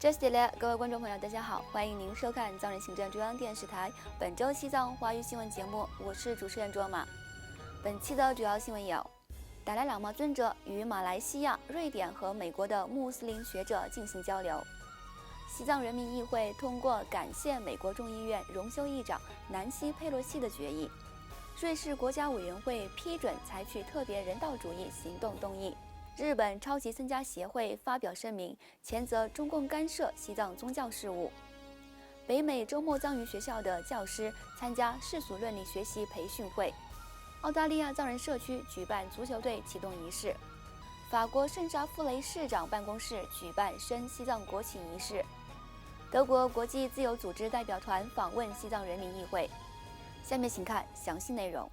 这是的，各位观众朋友，大家好，欢迎您收看藏人行政中央电视台本周西藏华语新闻节目，我是主持人卓玛。本期的主要新闻有：达赖喇嘛尊者与马来西亚、瑞典和美国的穆斯林学者进行交流；西藏人民议会通过感谢美国众议院荣休议长南希·佩洛西的决议；瑞士国家委员会批准采取特别人道主义行动动议。日本超级僧伽协会发表声明，谴责中共干涉西藏宗教事务。北美周末藏语学校的教师参加世俗伦理学习培训会。澳大利亚藏人社区举办足球队启动仪式。法国圣沙夫雷市长办公室举办升西藏国旗仪式。德国国际自由组织代表团访问西藏人民议会。下面请看详细内容。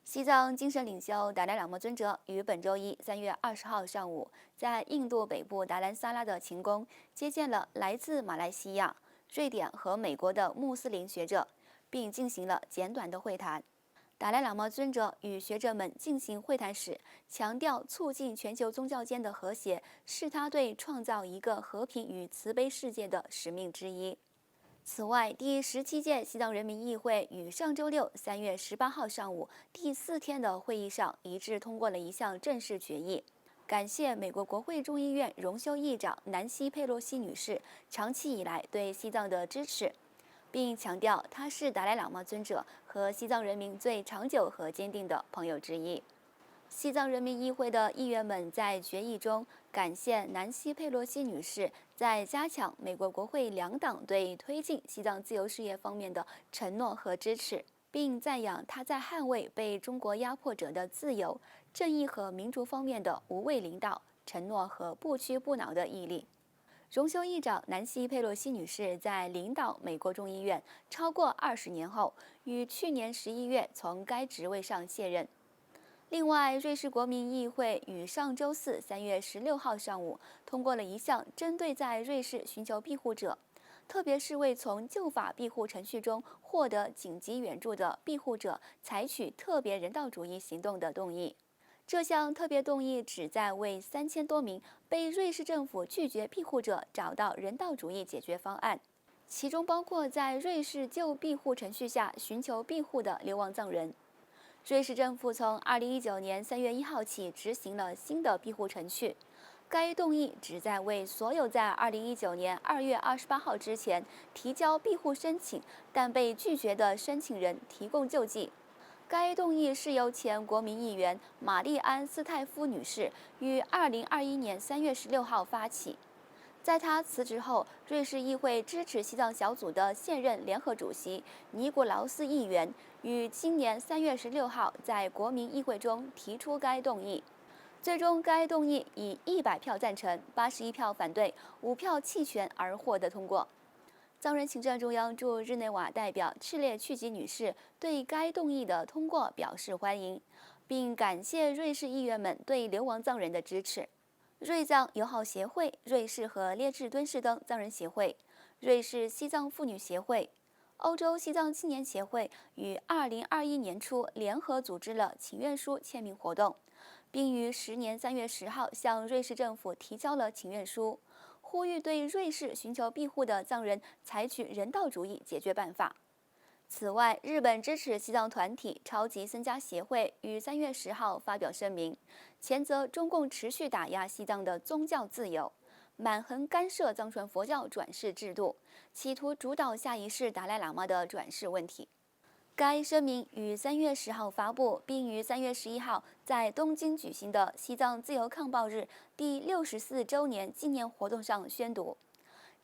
西藏精神领袖达赖喇嘛尊者于本周一3月20号上午，在印度北部达兰萨拉的勤宫接见了来自马来西亚、瑞典和美国的穆斯林学者，并进行了简短的会谈。达赖喇嘛尊者与学者们进行会谈时，强调促进全球宗教间的和谐是他对创造一个和平与慈悲世界的使命之一。此外，第17届西藏人民议会于上周六3月18号上午第4天的会议上一致通过了一项正式决议，感谢美国国会众议院荣休议长南希·佩洛西女士长期以来对西藏的支持，并强调她是达赖喇嘛尊者和西藏人民最长久和坚定的朋友之一。西藏人民议会的议员们在决议中感谢南希·佩洛西女士在加强美国国会两党对推进西藏自由事业方面的承诺和支持，并赞扬她在捍卫被中国压迫者的自由、正义和民主方面的无畏领导、承诺和不屈不挠的毅力。荣休议长南希·佩洛西女士在领导美国众议院超过20年后，于去年11月从该职位上卸任。另外，瑞士国民议会于上周四3月16号上午通过了一项针对在瑞士寻求庇护者，特别是未从旧法庇护程序中获得紧急援助的庇护者采取特别人道主义行动的动议。这项特别动议旨在为3000多名被瑞士政府拒绝庇护者找到人道主义解决方案，其中包括在瑞士旧庇护程序下寻求庇护的流亡藏人。瑞士政府从2019年3月1号起执行了新的庇护程序。该动议旨在为所有在2019年2月28号之前提交庇护申请但被拒绝的申请人提供救济。该动议是由前国民议员玛丽安·斯泰夫女士于2021年3月16号发起。在她辞职后，瑞士议会支持西藏小组的现任联合主席尼古劳斯议员于今年3月16号在国民议会中提出该动议。最终，该动议以100票赞成、81票反对、5票弃权而获得通过。藏人行政中央驻日内瓦代表赤列曲吉女士对该动议的通过表示欢迎，并感谢瑞士议员们对流亡藏人的支持。瑞藏友好协会、瑞士和列治敦士登藏人协会、瑞士西藏妇女协会、欧洲西藏青年协会于2021年初联合组织了请愿书签名活动，并于10年3月10号向瑞士政府提交了请愿书，呼吁对瑞士寻求庇护的藏人采取人道主义解决办法。此外，日本支持西藏团体超级僧伽协会于3月10号发表声明，谴责中共持续打压西藏的宗教自由，满横干涉藏传佛教转世制度，企图主导下一世达赖喇嘛的转世问题。该声明于3月10号发布，并于3月11号在东京举行的西藏自由抗暴日第64周年纪念活动上宣读。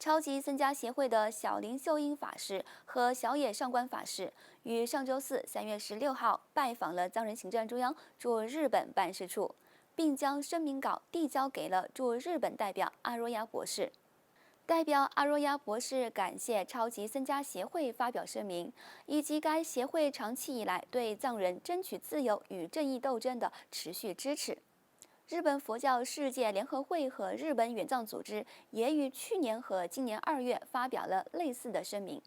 超级僧伽协会的小林秀英法师和小野上官法师于上周四3月16号拜访了藏人行政中央驻日本办事处，并将声明稿递交给了驻日本代表阿若亚博士。代表阿若亚博士感谢超级僧伽协会发表声明，以及该协会长期以来对藏人争取自由与正义斗争的持续支持。日本佛教世界联合会和日本援藏组织也于去年和今年2月发表了类似的声明。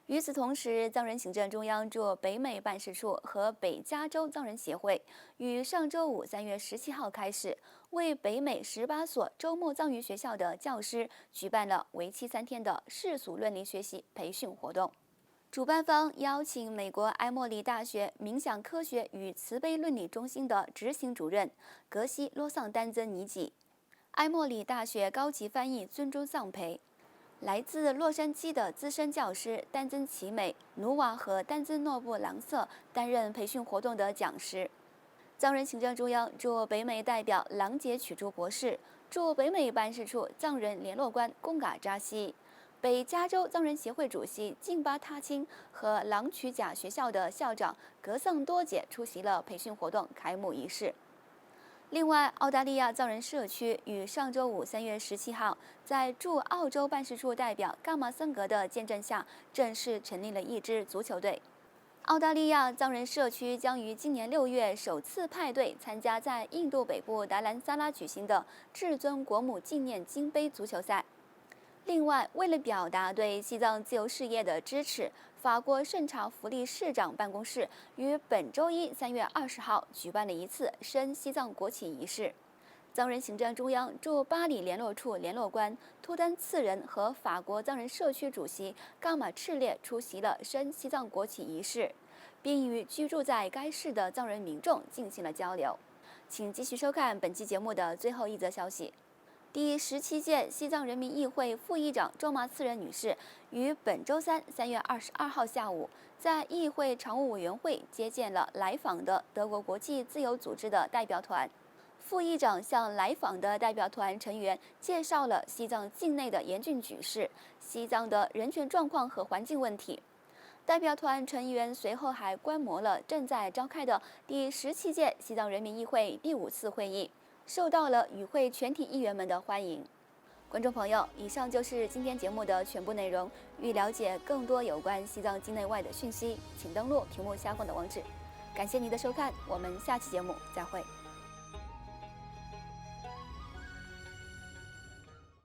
与此同时，藏人行政中央驻北美办事处和北加州藏人协会于上周五3月17号开始，为北美18所周末藏语学校的教师举办了为期3天的世俗论理学习培训活动。主办方邀请美国埃默里大学冥想科学与慈悲论理中心的执行主任格西·罗桑丹增尼吉、埃默里大学高级翻译尊中丧培、来自洛杉矶的资深教师丹增奇美、努瓦和丹增诺布朗瑟担任培训活动的讲师。藏人行政中央驻北美代表郎杰曲珠博士、驻北美办事处藏人联络官贡嘎扎西、北加州藏人协会主席金巴他钦和郎曲甲学校的校长格桑多杰出席了培训活动开幕仪式。另外，澳大利亚藏人社区于上周五3月17号，在驻澳洲办事处代表伽马森格的见证下，正式成立了一支足球队。澳大利亚藏人社区将于今年6月首次派队参加在印度北部达兰萨拉举行的至尊国母纪念金杯足球赛。另外，为了表达对西藏自由事业的支持，法国圣查弗利市长办公室于本周一3月20号举办了一次升西藏国旗仪式。藏人行政中央驻巴黎联络处联络官托丹次仁和法国藏人社区主席伽马赤烈出席了升西藏国旗仪式，并与居住在该市的藏人民众进行了交流。请继续收看本期节目的最后一则消息。第17届西藏人民议会副议长周麻次仁女士于本周三3月22号下午，在议会常务委员会接见了来访的德国国际自由组织的代表团。副议长向来访的代表团成员介绍了西藏境内的严峻局势、西藏的人权状况和环境问题。代表团成员随后还观摩了正在召开的第17届西藏人民议会第5次会议，受到了与会全体议员们的欢迎。观众朋友，以上就是今天节目的全部内容。欲了解更多有关西藏境内外的讯息，请登录屏幕下方的网址。感谢您的收看，我们下期节目再会。